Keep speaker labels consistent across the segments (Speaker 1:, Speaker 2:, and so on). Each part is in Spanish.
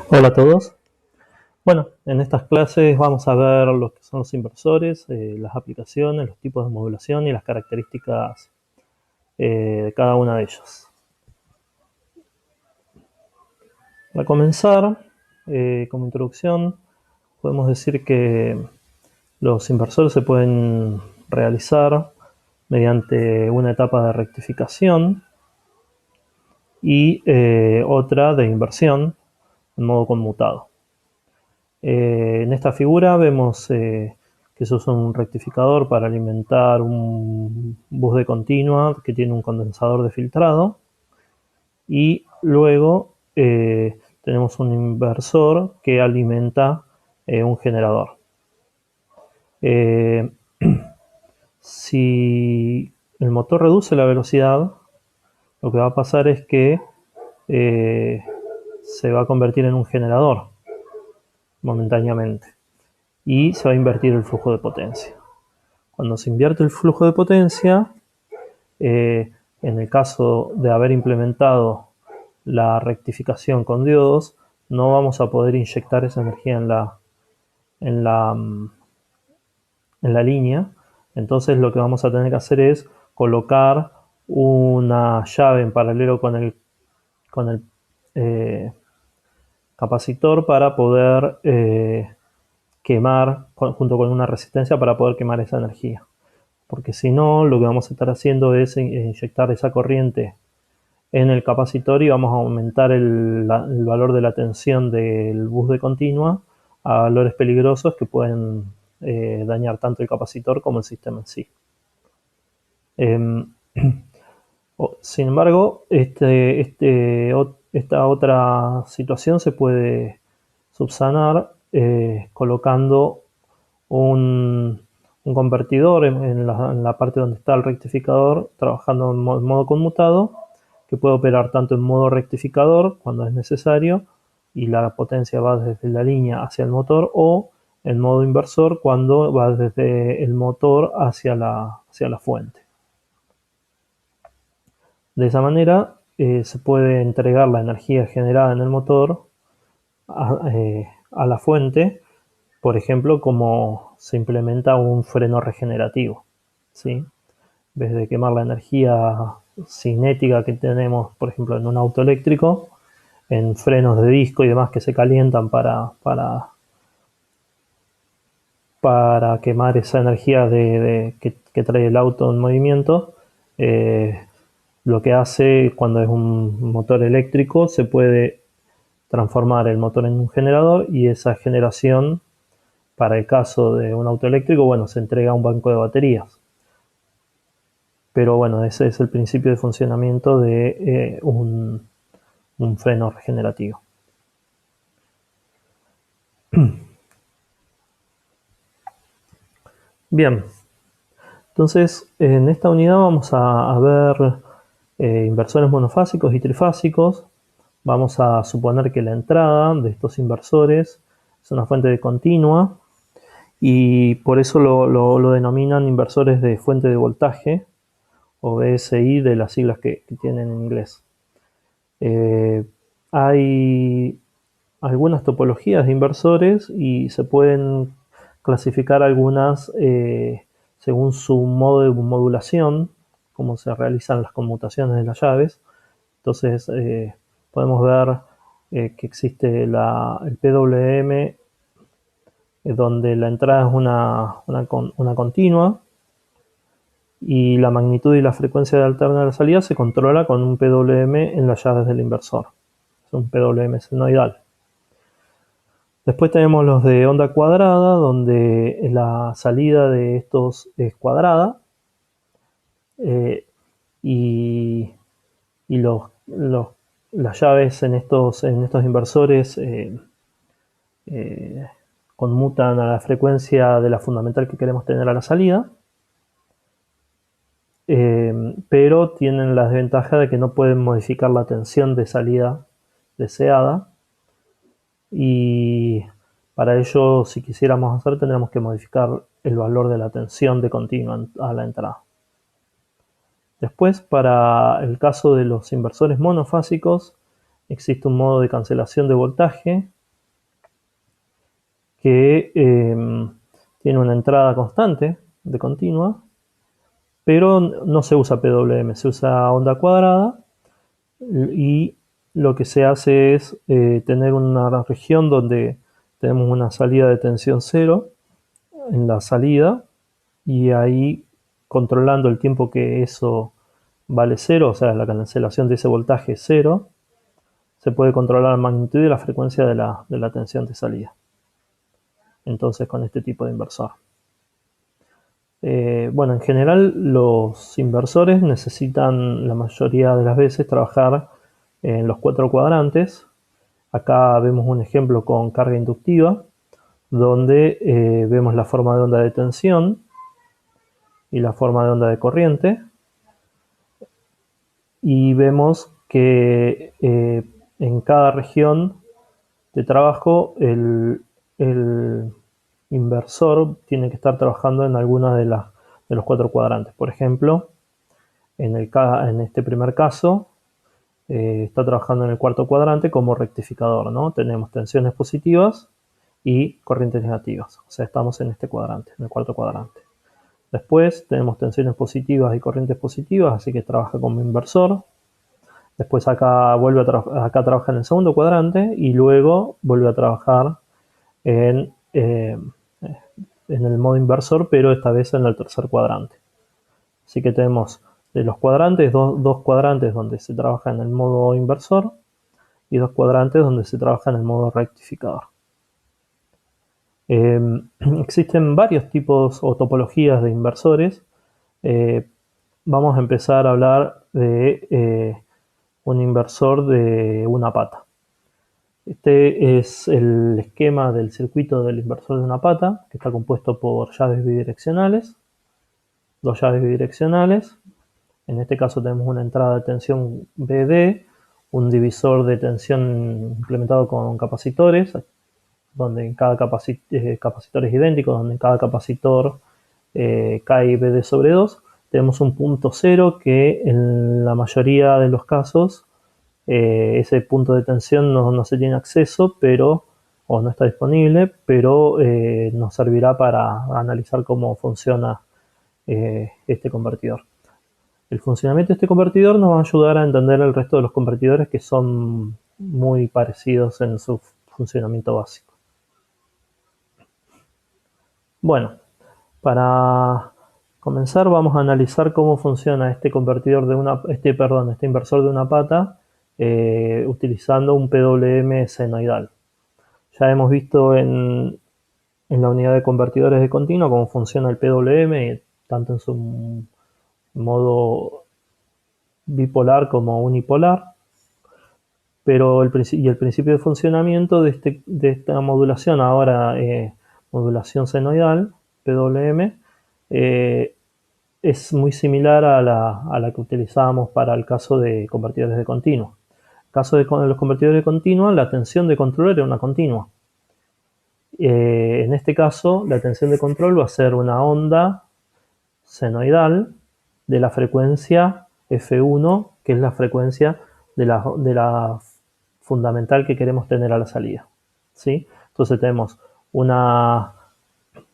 Speaker 1: Hola a todos. Bueno, en estas clases vamos a ver lo que son los inversores, las aplicaciones, los tipos de modulación y las características de cada una de ellos. Para comenzar, como introducción, podemos decir que los inversores se pueden realizar mediante una etapa de rectificación y otra de inversión en modo conmutado. En esta figura vemos que se usa un rectificador para alimentar un bus de continua que tiene un condensador de filtrado y luego tenemos un inversor que alimenta un generador. Eh, si el motor reduce la velocidad, lo que va a pasar es que se va a convertir en un generador momentáneamente y se va a invertir el flujo de potencia. Cuando se invierte el flujo de potencia, en el caso de haber implementado la rectificación con diodos, no vamos a poder inyectar esa energía en la línea. Entonces lo que vamos a tener que hacer es colocar una llave en paralelo con el capacitor para poder quemar, junto con una resistencia para poder quemar esa energía. Porque si no, lo que vamos a estar haciendo es inyectar esa corriente en el capacitor y vamos a aumentar el valor de la tensión del bus de continua a valores peligrosos que pueden dañar tanto el capacitor como el sistema en sí. Sin embargo, esta otra situación se puede subsanar colocando un convertidor en la parte donde está el rectificador, trabajando en modo conmutado, que puede operar tanto en modo rectificador cuando es necesario y la potencia va desde la línea hacia el motor, o en modo inversor cuando va desde el motor hacia la fuente. De esa manera se puede entregar la energía generada en el motor a la fuente, por ejemplo, como se implementa un freno regenerativo, ¿sí? En vez de quemar la energía cinética que tenemos, por ejemplo, en un auto eléctrico, en frenos de disco y demás que se calientan para quemar esa energía que trae el auto en movimiento, lo que hace cuando es un motor eléctrico, se puede transformar el motor en un generador y esa generación, para el caso de un auto eléctrico, bueno, se entrega a un banco de baterías. Pero bueno, ese es el principio de funcionamiento de un freno regenerativo. Bien, entonces en esta unidad vamos a ver inversores monofásicos y trifásicos. Vamos a suponer que la entrada de estos inversores es una fuente de continua y por eso lo denominan inversores de fuente de voltaje, o BSI, de las siglas que tienen en inglés. Hay algunas topologías de inversores y se pueden clasificar algunas según su modo de modulación, cómo se realizan las conmutaciones de las llaves. Entonces podemos ver que existe el PWM, donde la entrada es una continua y la magnitud y la frecuencia de alterna de la salida se controla con un PWM en las llaves del inversor. Es un PWM senoidal. Después tenemos los de onda cuadrada, donde la salida de estos es cuadrada y las llaves en estos inversores conmutan a la frecuencia de la fundamental que queremos tener a la salida, pero tienen la desventaja de que no pueden modificar la tensión de salida deseada, y para ello, si quisiéramos hacer, tendríamos que modificar el valor de la tensión de continua a la entrada. Después, para el caso de los inversores monofásicos, existe un modo de cancelación de voltaje que tiene una entrada constante de continua, pero no se usa PWM, se usa onda cuadrada, y lo que se hace es tener una región donde tenemos una salida de tensión cero en la salida, y ahí, controlando el tiempo que eso vale cero, o sea, la cancelación de ese voltaje es cero, se puede controlar la magnitud y la frecuencia de la tensión de salida. Entonces, con este tipo de inversor. Bueno, en general los inversores necesitan la mayoría de las veces trabajar en los 4 cuadrantes. Acá vemos un ejemplo con carga inductiva, donde vemos la forma de onda de tensión y la forma de onda de corriente, y vemos que en cada región de trabajo el inversor tiene que estar trabajando en alguna de los 4 cuadrantes. Por ejemplo, en este primer caso, está trabajando en el cuarto cuadrante como rectificador, ¿no? Tenemos tensiones positivas y corrientes negativas. O sea, estamos en este cuadrante, en el cuarto cuadrante. Después tenemos tensiones positivas y corrientes positivas, así que trabaja como inversor. Después acá acá trabaja en el segundo cuadrante, y luego vuelve a trabajar en el modo inversor, pero esta vez en el tercer cuadrante. Así que tenemos de los cuadrantes, dos cuadrantes donde se trabaja en el modo inversor y 2 cuadrantes donde se trabaja en el modo rectificador. Existen varios tipos o topologías de inversores. Vamos a empezar a hablar de un inversor de una pata. Este es el esquema del circuito del inversor de una pata, que está compuesto por llaves bidireccionales, 2 llaves bidireccionales. En este caso tenemos una entrada de tensión BD, un divisor de tensión implementado con capacitores, donde en cada capacitor es idéntico, donde en cada capacitor cae BD sobre 2. Tenemos un punto cero que en la mayoría de los casos ese punto de tensión no se tiene acceso, o no está disponible, pero nos servirá para analizar cómo funciona este convertidor. El funcionamiento de este convertidor nos va a ayudar a entender el resto de los convertidores, que son muy parecidos en su funcionamiento básico. Bueno, para comenzar vamos a analizar cómo funciona este inversor de una pata utilizando un PWM senoidal. Ya hemos visto en la unidad de convertidores de continuo cómo funciona el PWM, tanto en su modo bipolar como unipolar, pero el principio de funcionamiento de esta modulación, ahora modulación senoidal, PWM, es muy similar a la que utilizábamos para el caso de convertidores de continuo. En el caso de los convertidores de continuo, la tensión de control era una continua. En este caso, la tensión de control va a ser una onda senoidal de la frecuencia F1, que es la frecuencia de la fundamental que queremos tener a la salida, ¿sí? Entonces tenemos una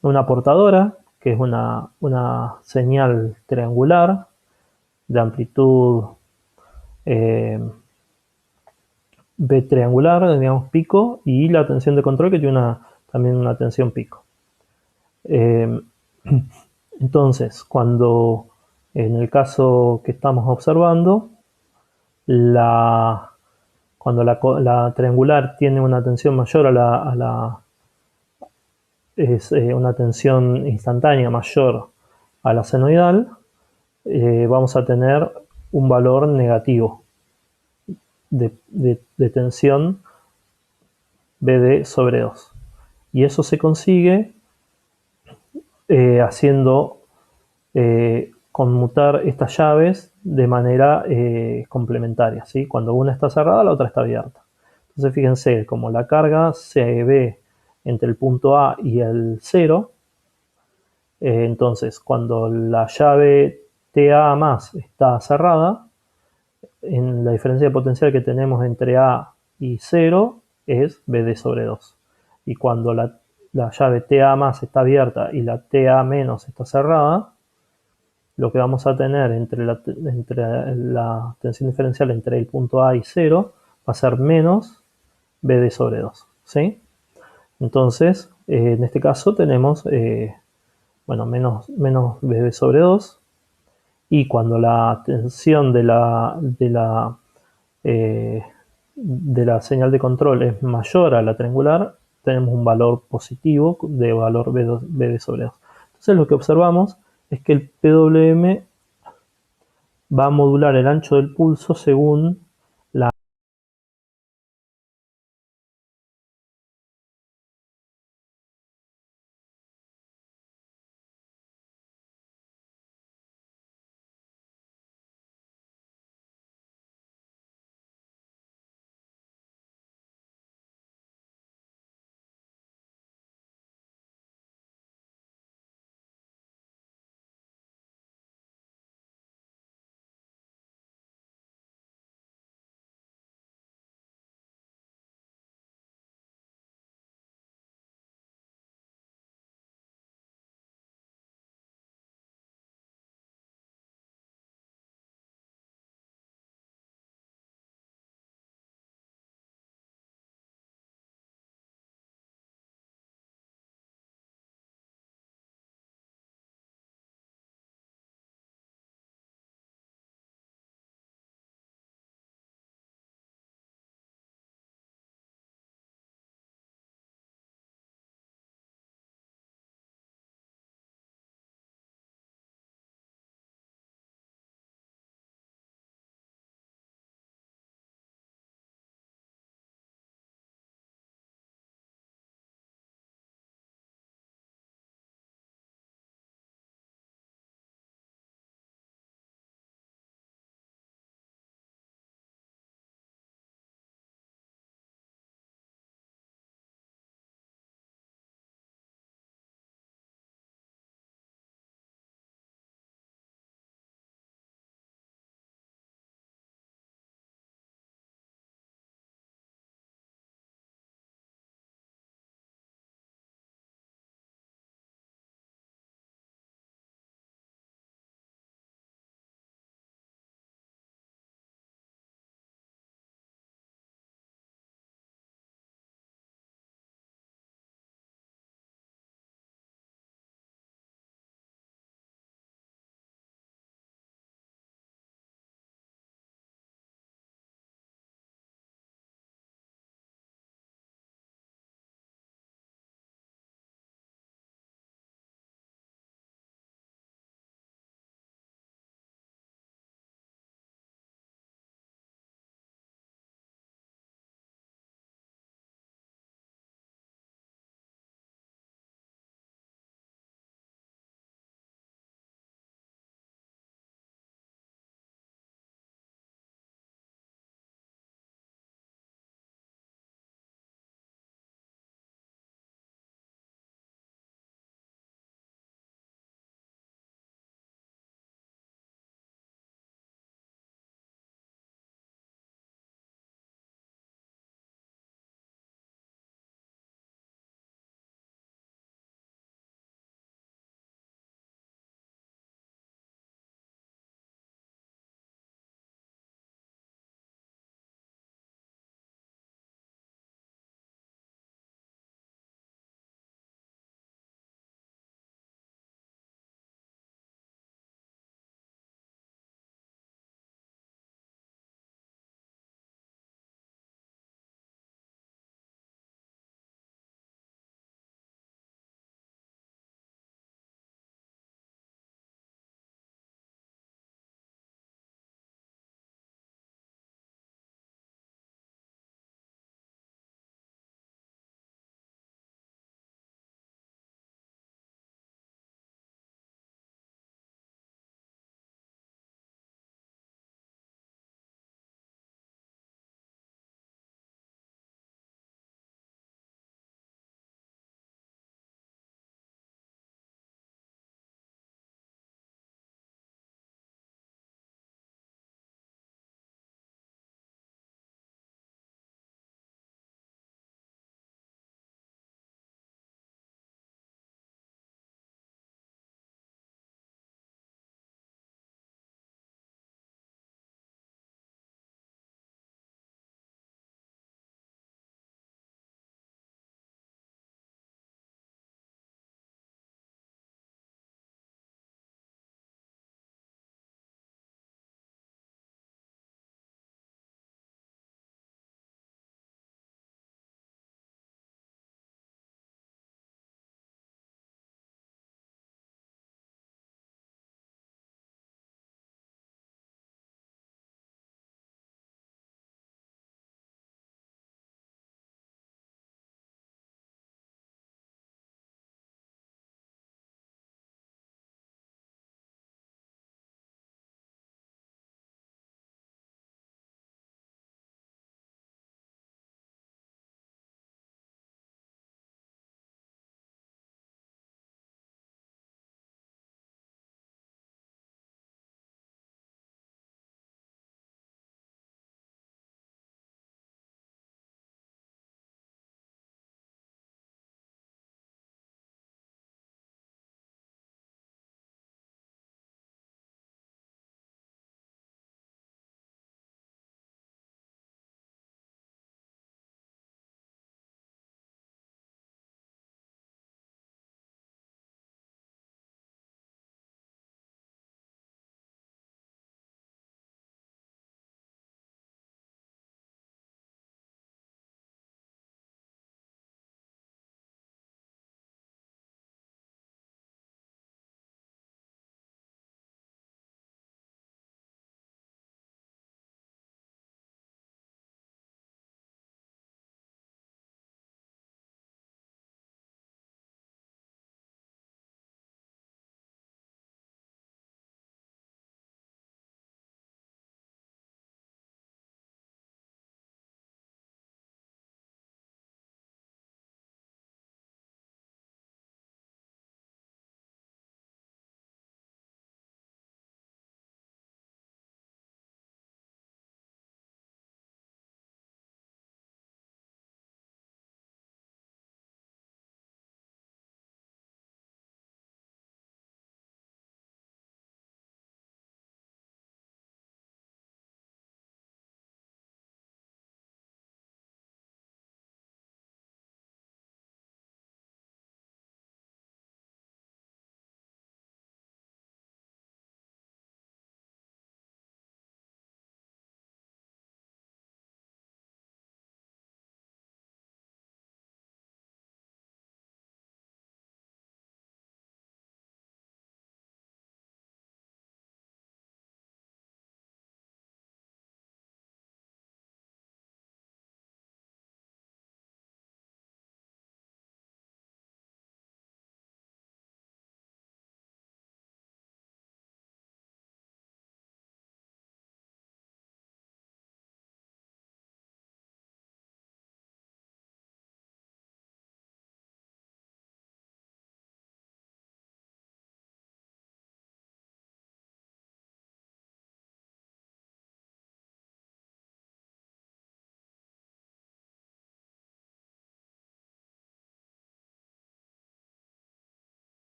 Speaker 1: portadora, que es una señal triangular de amplitud B triangular, digamos pico, y la tensión de control, que tiene también una tensión pico. Entonces, cuando en el caso que estamos observando, cuando la triangular tiene una tensión mayor una tensión instantánea mayor a la senoidal, vamos a tener un valor negativo de tensión BD sobre 2. Y eso se consigue haciendo conmutar estas llaves de manera complementaria, ¿sí? Cuando una está cerrada, la otra está abierta. Entonces fíjense, como la carga se ve entre el punto A y el 0, entonces cuando la llave TA más está cerrada, en la diferencia de potencial que tenemos entre A y 0 es BD sobre 2. Y cuando la la llave TA más está abierta y la TA menos está cerrada, lo que vamos a tener entre la tensión diferencial entre el punto A y 0 va a ser menos BD sobre 2, ¿sí? Entonces, en este caso tenemos, bueno, menos BD sobre 2, y cuando la tensión de la señal de control es mayor a la triangular, tenemos un valor positivo de valor BD sobre 2. Entonces lo que observamos es que el PWM va a modular el ancho del pulso según